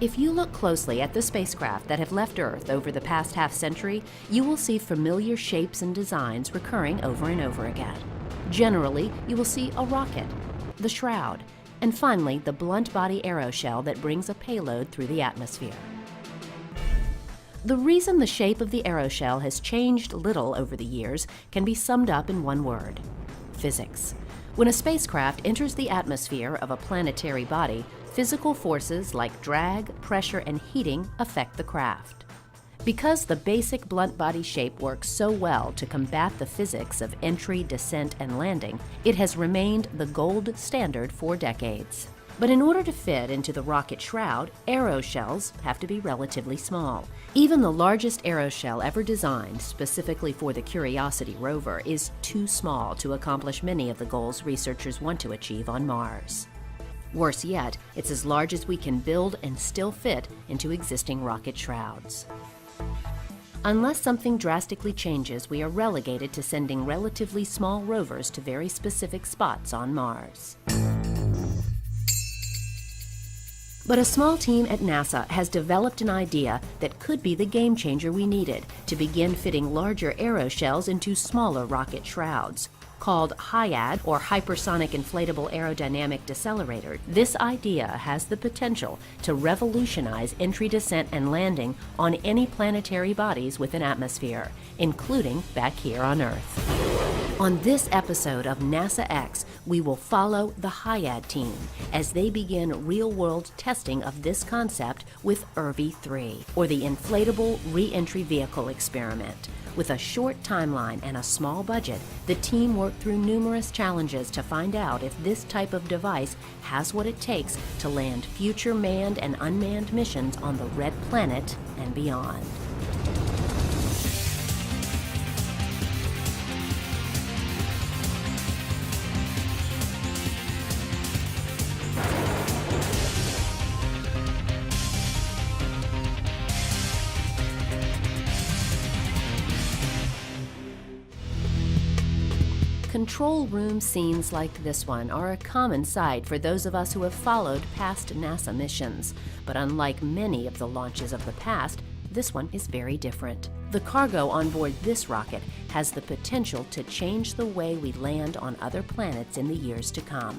If you look closely at the spacecraft that have left Earth over the past half-century, you will see familiar shapes and designs recurring over and over again. Generally, you will see a rocket, the shroud, and finally the blunt body aeroshell that brings a payload through the atmosphere. The reason the shape of the aeroshell has changed little over the years can be summed up in one word: physics. When a spacecraft enters the atmosphere of a planetary body, physical forces like drag, pressure, and heating affect the craft. Because the basic blunt body shape works so well to combat the physics of entry, descent, and landing, it has remained the gold standard for decades. But in order to fit into the rocket shroud, aeroshells have to be relatively small. Even the largest aeroshell ever designed specifically for the Curiosity rover is too small to accomplish many of the goals researchers want to achieve on Mars. Worse yet, it's as large as we can build and still fit into existing rocket shrouds. Unless something drastically changes, we are relegated to sending relatively small rovers to very specific spots on Mars. But a small team at NASA has developed an idea that could be the game changer we needed to begin fitting larger aeroshells into smaller rocket shrouds. Called HIAD, or Hypersonic Inflatable Aerodynamic Decelerator, this idea has the potential to revolutionize entry, descent, and landing on any planetary bodies with an atmosphere, including back here on Earth. On this episode of NASA X, we will follow the HIAD team as they begin real-world testing of this concept with IRVI-3, or the Inflatable Re-Entry Vehicle Experiment. With a short timeline and a small budget, the team worked through numerous challenges to find out if this type of device has what it takes to land future manned and unmanned missions on the Red Planet and beyond. Control room scenes like this one are a common sight for those of us who have followed past NASA missions. But unlike many of the launches of the past, this one is very different. The cargo on board this rocket has the potential to change the way we land on other planets in the years to come.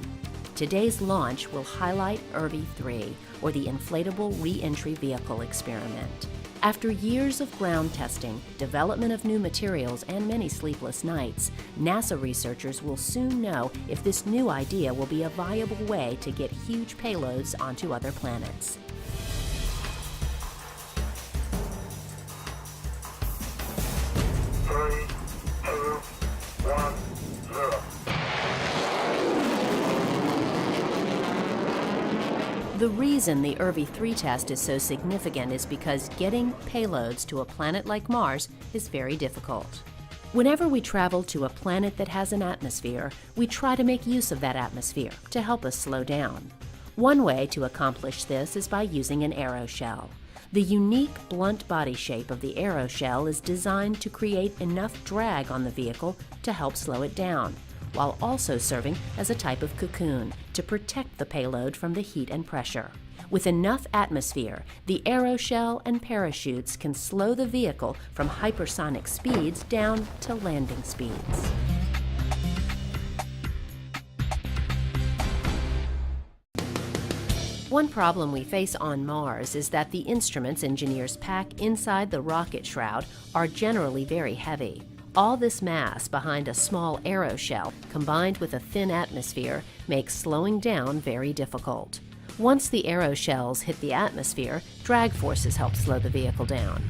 Today's launch will highlight IRVI-3, or the Inflatable Re-Entry Vehicle Experiment. After years of ground testing, development of new materials, and many sleepless nights, NASA researchers will soon know if this new idea will be a viable way to get huge payloads onto other planets. Three, two, one, zero. The reason the IRVI-3 test is so significant is because getting payloads to a planet like Mars is very difficult. Whenever we travel to a planet that has an atmosphere, we try to make use of that atmosphere to help us slow down. One way to accomplish this is by using an aeroshell. The unique blunt body shape of the aeroshell is designed to create enough drag on the vehicle to help slow it down, while also serving as a type of cocoon to protect the payload from the heat and pressure. With enough atmosphere, the aeroshell and parachutes can slow the vehicle from hypersonic speeds down to landing speeds. One problem we face on Mars is that the instruments engineers pack inside the rocket shroud are generally very heavy. All this mass behind a small aeroshell, combined with a thin atmosphere, makes slowing down very difficult. Once the aeroshells hit the atmosphere, drag forces help slow the vehicle down.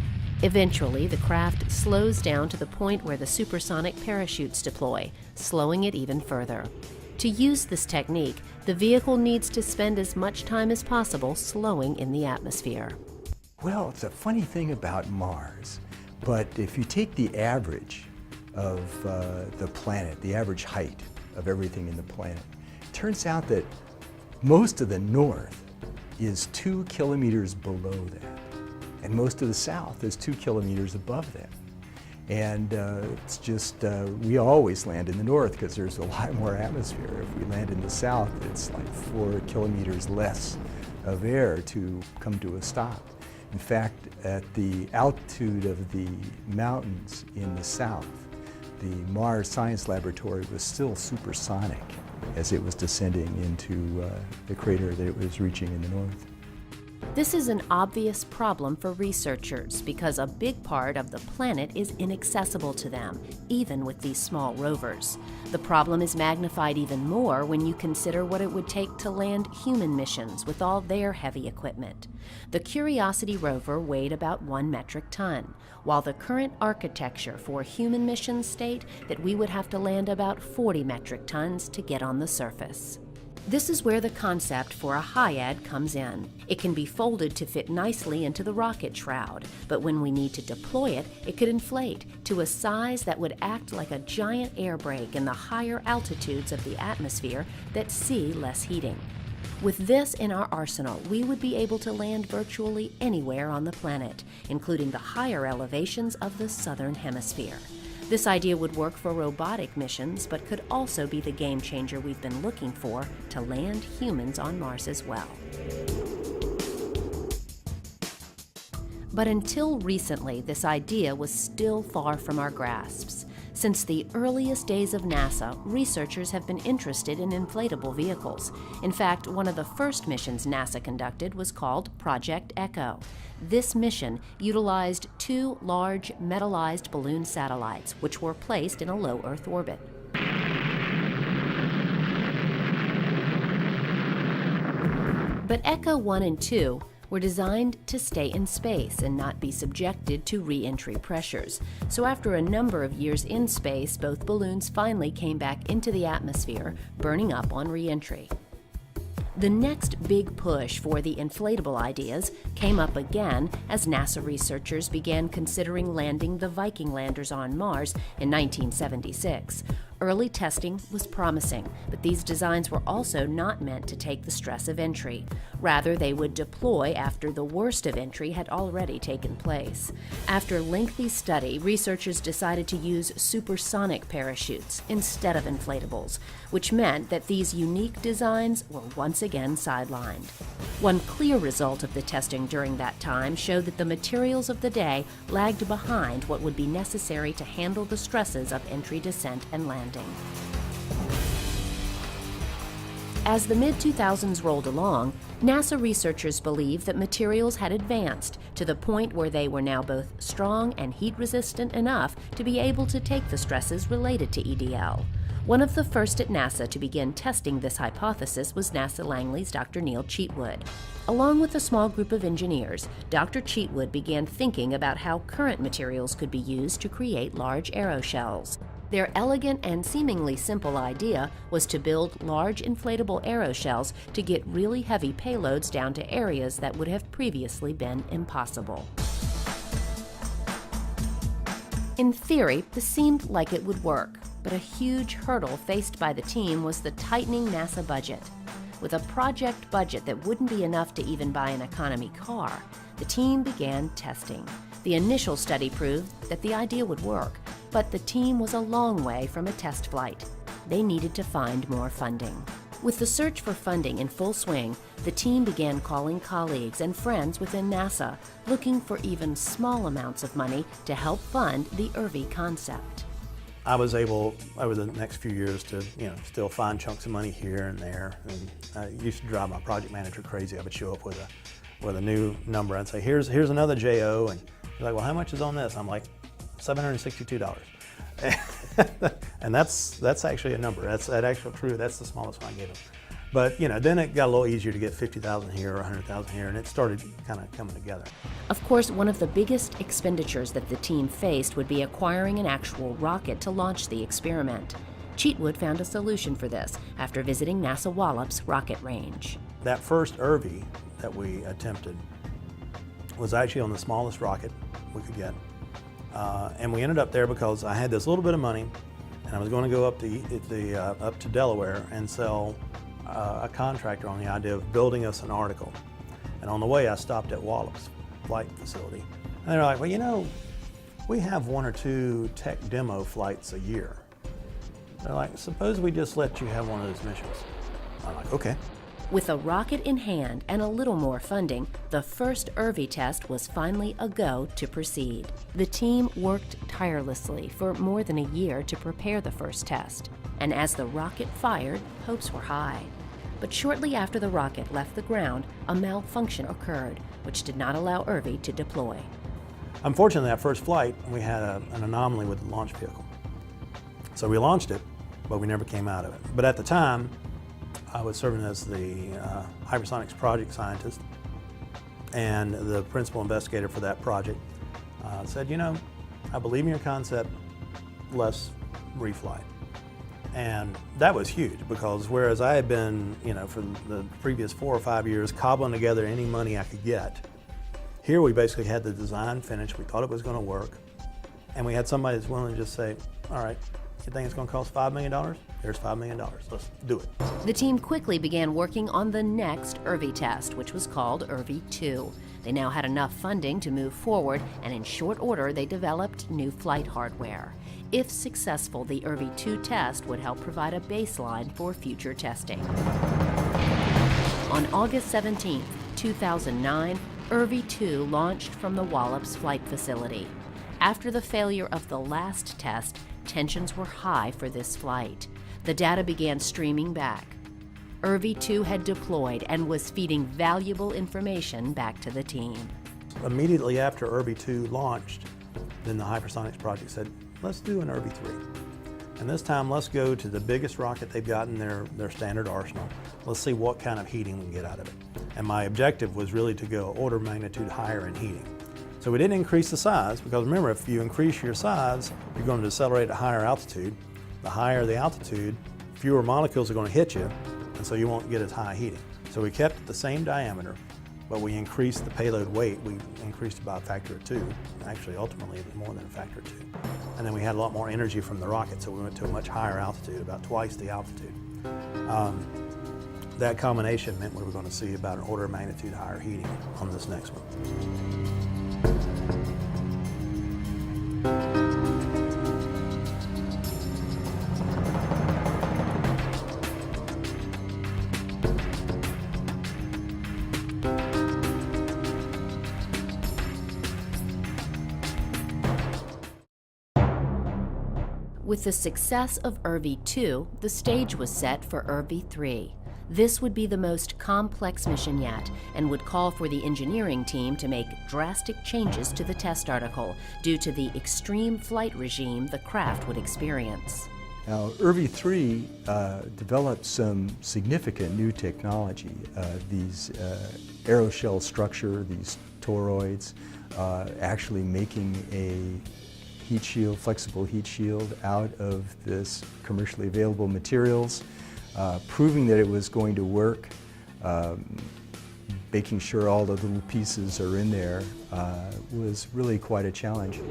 Eventually, the craft slows down to the point where the supersonic parachutes deploy, slowing it even further. To use this technique, the vehicle needs to spend as much time as possible slowing in the atmosphere. Well, it's a funny thing about Mars, but if you take the average of the planet, the average height of everything in the planet, it turns out that most of the north is 2 kilometers below that, and most of the south is 2 kilometers above that. And it's just, we always land in the north because there's a lot more atmosphere. If we land in the south, it's like 4 kilometers less of air to come to a stop. In fact, at the altitude of the mountains in the south, the Mars Science Laboratory was still supersonic as it was descending into the crater that it was reaching in the north. This is an obvious problem for researchers because a big part of the planet is inaccessible to them, even with these small rovers. The problem is magnified even more when you consider what it would take to land human missions with all their heavy equipment. The Curiosity rover weighed about 1 metric ton, while the current architecture for human missions state that we would have to land about 40 metric tons to get on the surface. This is where the concept for a HIAD comes in. It can be folded to fit nicely into the rocket shroud, but when we need to deploy it, it could inflate to a size that would act like a giant air brake in the higher altitudes of the atmosphere that see less heating. With this in our arsenal, we would be able to land virtually anywhere on the planet, including the higher elevations of the southern hemisphere. This idea would work for robotic missions, but could also be the game changer we've been looking for to land humans on Mars as well. But until recently, this idea was still far from our grasps. Since the earliest days of NASA, researchers have been interested in inflatable vehicles. In fact, one of the first missions NASA conducted was called Project Echo. This mission utilized 2 large metallized balloon satellites, which were placed in a low Earth orbit. But Echo 1 and 2 were designed to stay in space and not be subjected to re-entry pressures. So after a number of years in space, both balloons finally came back into the atmosphere, burning up on re-entry. The next big push for the inflatable ideas came up again as NASA researchers began considering landing the Viking landers on Mars in 1976. Early testing was promising, but these designs were also not meant to take the stress of entry. Rather, they would deploy after the worst of entry had already taken place. After lengthy study, researchers decided to use supersonic parachutes instead of inflatables, which meant that these unique designs were once again sidelined. One clear result of the testing during that time showed that the materials of the day lagged behind what would be necessary to handle the stresses of entry, descent, and landing. As the mid-2000s rolled along, NASA researchers believed that materials had advanced to the point where they were now both strong and heat-resistant enough to be able to take the stresses related to EDL. One of the first at NASA to begin testing this hypothesis was NASA Langley's Dr. Neil Cheatwood. Along with a small group of engineers, Dr. Cheatwood began thinking about how current materials could be used to create large aeroshells. Their elegant and seemingly simple idea was to build large inflatable aeroshells to get really heavy payloads down to areas that would have previously been impossible. In theory, this seemed like it would work, but a huge hurdle faced by the team was the tightening NASA budget. With a project budget that wouldn't be enough to even buy an economy car, the team began testing. The initial study proved that the idea would work, but the team was a long way from a test flight. They needed to find more funding. With the search for funding in full swing, the team began calling colleagues and friends within NASA, looking for even small amounts of money to help fund the IRVI concept. I was able, over the next few years, to still find chunks of money here and there. And I used to drive my project manager crazy. I would show up with a new number and say, here's another JO, and he's like, well, how much is on this? I'm like, $762. And that's actually a number. That's actually true. That's the smallest one I gave him. But then it got a little easier to get 50,000 here or 100,000 here, and it started kind of coming together. Of course, one of the biggest expenditures that the team faced would be acquiring an actual rocket to launch the experiment. Cheatwood found a solution for this after visiting NASA Wallops rocket range. That first IRVI that we attempted was actually on the smallest rocket we could get. And we ended up there because I had this little bit of money, and I was going to go up to Delaware and sell a contractor on the idea of building us an article. And on the way, I stopped at Wallops Flight Facility. And they're like, well, we have 1 or 2 tech demo flights a year. They're like, suppose we just let you have one of those missions. I'm like, okay. With a rocket in hand and a little more funding, the first IRVI test was finally a go to proceed. The team worked tirelessly for more than a year to prepare the first test, and as the rocket fired, hopes were high. But shortly after the rocket left the ground, a malfunction occurred, which did not allow IRVI to deploy. Unfortunately, that first flight, we had an anomaly with the launch vehicle. So we launched it, but we never came out of it. But at the time, I was serving as the hypersonics project scientist, and the principal investigator for that project said, you know, I believe in your concept, let's refly. And that was huge, because whereas I had been, you know, for the previous 4 or 5 years cobbling together any money I could get, here we basically had the design finished, we thought it was going to work, and we had somebody that's willing to just say, all right, you think it's going to cost $5 million? Here's $5 million, let's do it. The team quickly began working on the next IRVI test, which was called IRVI 2. They now had enough funding to move forward, and in short order they developed new flight hardware. If successful, the IRVI 2 test would help provide a baseline for future testing. On August 17, 2009, IRVI 2 launched from the Wallops Flight Facility. After the failure of the last test, tensions were high for this flight. The data began streaming back. IRVI 2 had deployed and was feeding valuable information back to the team. Immediately after IRVI 2 launched, then the hypersonics project said, let's do an IRVI 3. And this time, let's go to the biggest rocket they've got in their standard arsenal. Let's see what kind of heating we can get out of it. And my objective was really to go order of magnitude higher in heating. So we didn't increase the size, because remember, if you increase your size, you're going to accelerate at higher altitude. The higher the altitude, fewer molecules are going to hit you, and so you won't get as high heating. So we kept the same diameter, but we increased the payload weight. We increased it by a factor of 2. Actually, ultimately, it was more than a factor of 2. And then we had a lot more energy from the rocket, so we went to a much higher altitude, about twice the altitude. That combination meant we were going to see about an order of magnitude higher heating on this next one. With the success of IRVI 2, the stage was set for IRVI 3. This would be the most complex mission yet, and would call for the engineering team to make drastic changes to the test article due to the extreme flight regime the craft would experience. Now, IRVI 3 developed some significant new technology. These aeroshell structure, these toroids, actually making a heat shield, flexible heat shield out of this commercially available materials, proving that it was going to work, making sure all the little pieces are in there was really quite a challenge.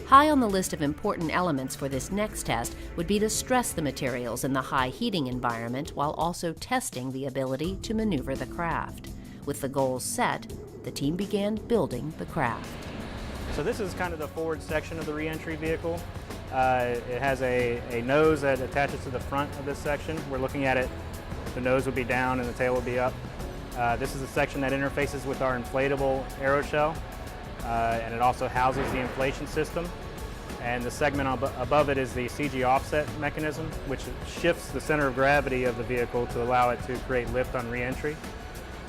High on the list of important elements for this next test would be to stress the materials in the high heating environment while also testing the ability to maneuver the craft. With the goals set, the team began building the craft. So this is kind of the forward section of the re-entry vehicle. It has a nose that attaches to the front of this section. We're looking at it, the nose would be down and the tail would be up. This is the section that interfaces with our inflatable aeroshell, and it also houses the inflation system. And the segment above it is the CG offset mechanism, which shifts the center of gravity of the vehicle to allow it to create lift on re-entry.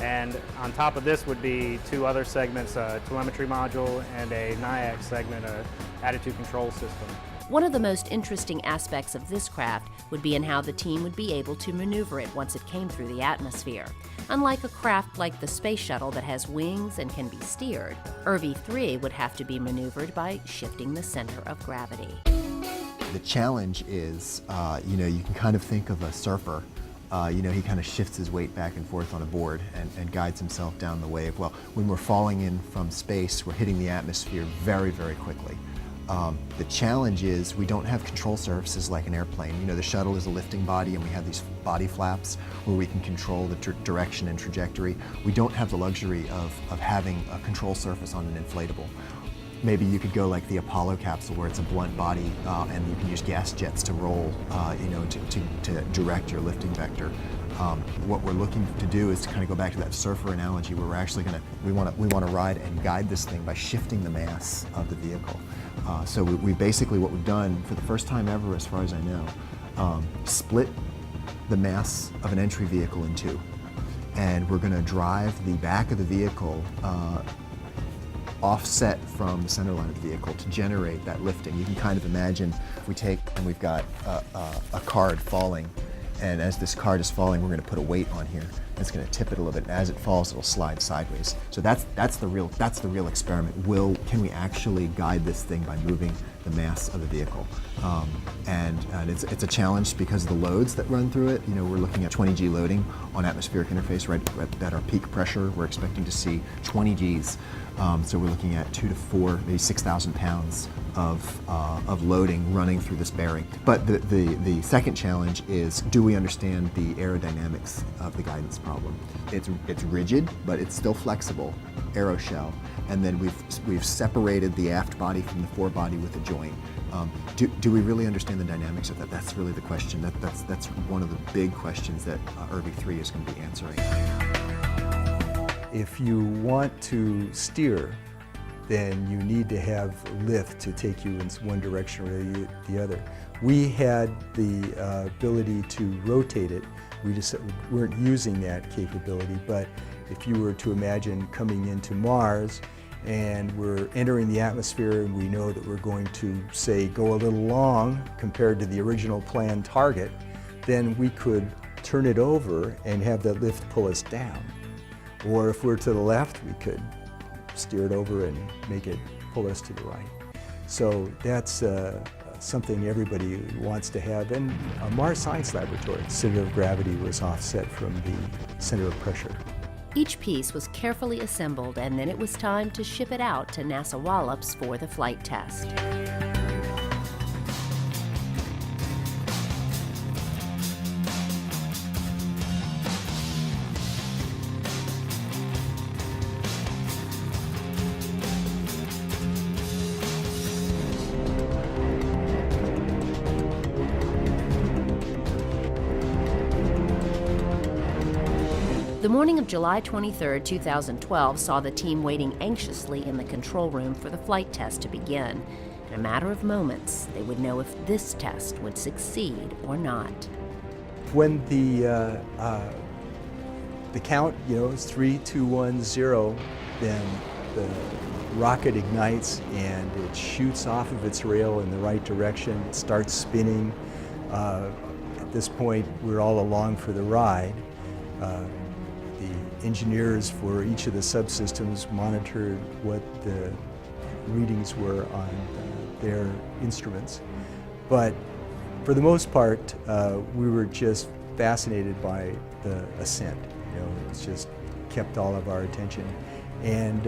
And on top of this would be 2 other segments, a telemetry module and a NIAC segment, an attitude control system. One of the most interesting aspects of this craft would be in how the team would be able to maneuver it once it came through the atmosphere. Unlike a craft like the space shuttle that has wings and can be steered, IRVI 3 would have to be maneuvered by shifting the center of gravity. The challenge is, you can kind of think of a surfer. He kind of shifts his weight back and forth on a board and guides himself down the wave. Well, when we're falling in from space, we're hitting the atmosphere very, very quickly. The challenge is we don't have control surfaces like an airplane. The shuttle is a lifting body and we have these body flaps where we can control the direction and trajectory. We don't have the luxury of having a control surface on an inflatable. Maybe you could go like the Apollo capsule where it's a blunt body and you can use gas jets to roll, to direct your lifting vector. What we're looking to do is to kind of go back to that surfer analogy, where we're actually we want to ride and guide this thing by shifting the mass of the vehicle. So we basically, what we've done for the first time ever, as far as I know, split the mass of an entry vehicle in two, and we're going to drive the back of the vehicle offset from the center line of the vehicle to generate that lifting. You can kind of imagine if we take and we've got a card falling, and as this card is falling, we're going to put a weight on here. It's going to tip it a little bit, and as it falls, it'll slide sideways. So that's the real experiment. Can we actually guide this thing by moving the mass of the vehicle? And it's a challenge because of the loads that run through it. You know, we're looking at 20 G loading on atmospheric interface right at our peak pressure. We're expecting to see 20 Gs. So we're looking at 2 to 4, maybe 6,000 pounds of loading running through this bearing. But the second challenge is, do we understand the aerodynamics of the guidance problem? It's rigid, but it's still flexible, aeroshell, and then we've separated the aft body from the forebody with a joint. Do we really understand the dynamics of that? That's really the question. That's one of the big questions that Irby 3 is going to be answering. If you want to steer, then you need to have lift to take you in one direction or the other. We had the ability to rotate it. We just weren't using that capability, but if you were to imagine coming into Mars and we're entering the atmosphere and we know that we're going to, say, go a little long compared to the original planned target, then we could turn it over and have that lift pull us down. Or if we're to the left, we could steer it over and make it pull us to the right. So that's something everybody wants to have. And a Mars Science Laboratory, center of gravity was offset from the center of pressure. Each piece was carefully assembled, and then it was time to ship it out to NASA Wallops for the flight test. The morning of July 23, 2012 saw the team waiting anxiously in the control room for the flight test to begin. In a matter of moments, they would know if this test would succeed or not. When the count, is 3, 2, 1, 0, then the rocket ignites and it shoots off of its rail in the right direction. It starts spinning. At this point, we're all along for the ride. The engineers for each of the subsystems monitored what the readings were on their instruments. But for the most part, we were just fascinated by the ascent. It's just kept all of our attention. And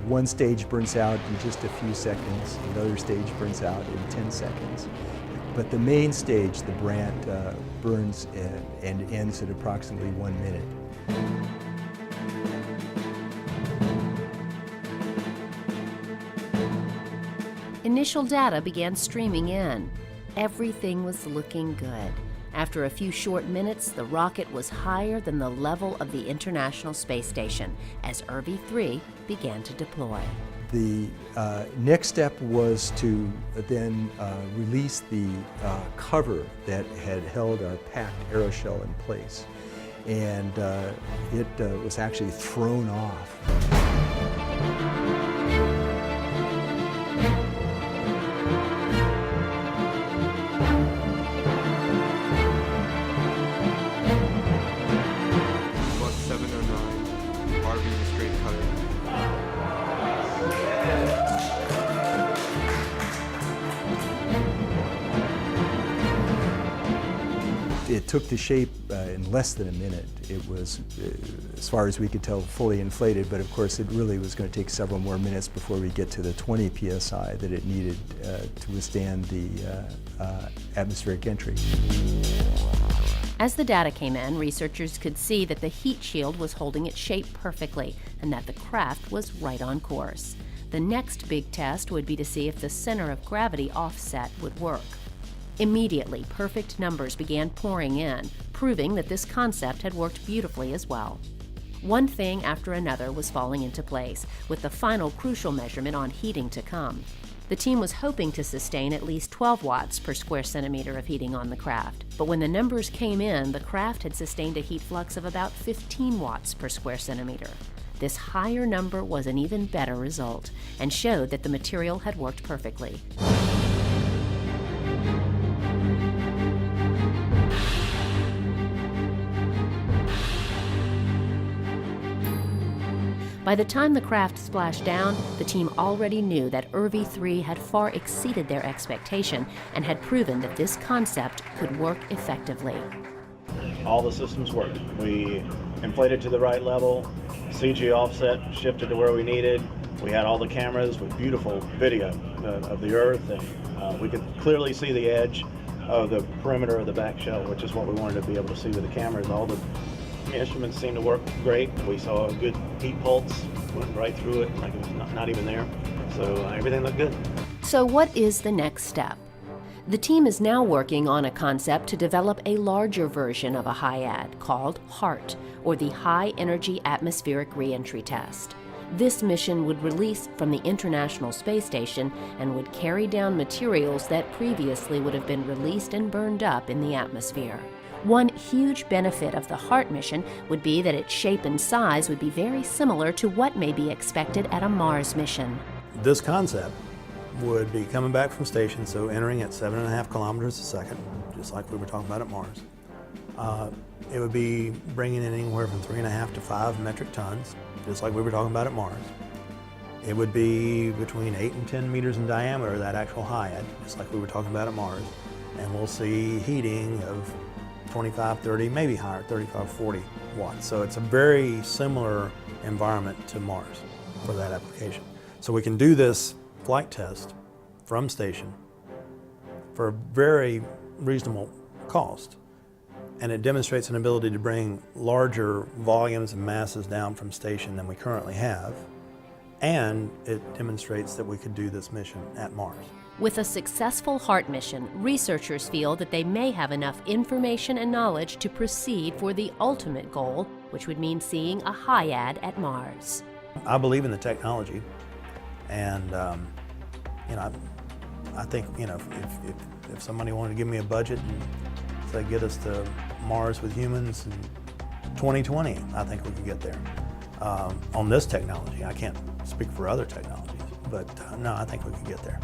one stage burns out in just a few seconds, another stage burns out in 10 seconds. But the main stage, the Brant, burns and ends at approximately 1 minute. Initial data began streaming in. Everything was looking good. After a few short minutes, the rocket was higher than the level of the International Space Station as Irby 3 began to deploy. The next step was to then release the cover that had held our packed aeroshell in place. And it was actually thrown off. It took the shape in less than a minute. It was, as far as we could tell, fully inflated, but of course it really was going to take several more minutes before we get to the 20 psi that it needed to withstand the atmospheric entry. As the data came in, researchers could see that the heat shield was holding its shape perfectly and that the craft was right on course. The next big test would be to see if the center of gravity offset would work. Immediately, perfect numbers began pouring in, proving that this concept had worked beautifully as well. One thing after another was falling into place, with the final crucial measurement on heating to come. The team was hoping to sustain at least 12 watts per square centimeter of heating on the craft, but when the numbers came in, the craft had sustained a heat flux of about 15 watts per square centimeter. This higher number was an even better result, and showed that the material had worked perfectly. By the time the craft splashed down, the team already knew that ERV-3 had far exceeded their expectation and had proven that this concept could work effectively. All the systems worked. We inflated to the right level, CG offset shifted to where we needed. We had all the cameras with beautiful video of the Earth, and we could clearly see the edge of the perimeter of the back shell, which is what we wanted to be able to see with the cameras. All the instruments seemed to work great. We saw a good heat pulse, went right through it like it was not even there. So everything looked good. So what is the next step? The team is now working on a concept to develop a larger version of a HIAD called HART, or the High Energy Atmospheric Reentry Test. This mission would release from the International Space Station and would carry down materials that previously would have been released and burned up in the atmosphere. One huge benefit of the HART mission would be that its shape and size would be very similar to what may be expected at a Mars mission. This concept would be coming back from station, so entering at 7.5 kilometers a second, just like we were talking about at Mars. It would be bringing in anywhere from 3.5 to 5 metric tons, just like we were talking about at Mars. It would be between 8 and 10 meters in diameter, that actual HIAD, just like we were talking about at Mars. And we'll see heating of 25, 30, maybe higher, 35, 40 watts. So it's a very similar environment to Mars for that application. So we can do this flight test from station for a very reasonable cost. And it demonstrates an ability to bring larger volumes and masses down from station than we currently have. And it demonstrates that we could do this mission at Mars. With a successful HART mission, researchers feel that they may have enough information and knowledge to proceed for the ultimate goal, which would mean seeing a HIAD at Mars. I believe in the technology, and I think if somebody wanted to give me a budget and say get us to Mars with humans in 2020, I think we could get there. On this technology, I can't speak for other technologies, but no, I think we could get there.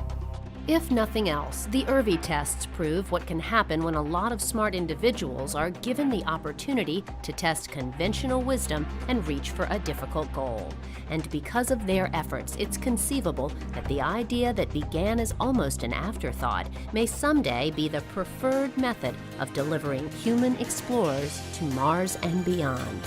If nothing else, the ERV tests prove what can happen when a lot of smart individuals are given the opportunity to test conventional wisdom and reach for a difficult goal. And because of their efforts, it's conceivable that the idea that began as almost an afterthought may someday be the preferred method of delivering human explorers to Mars and beyond.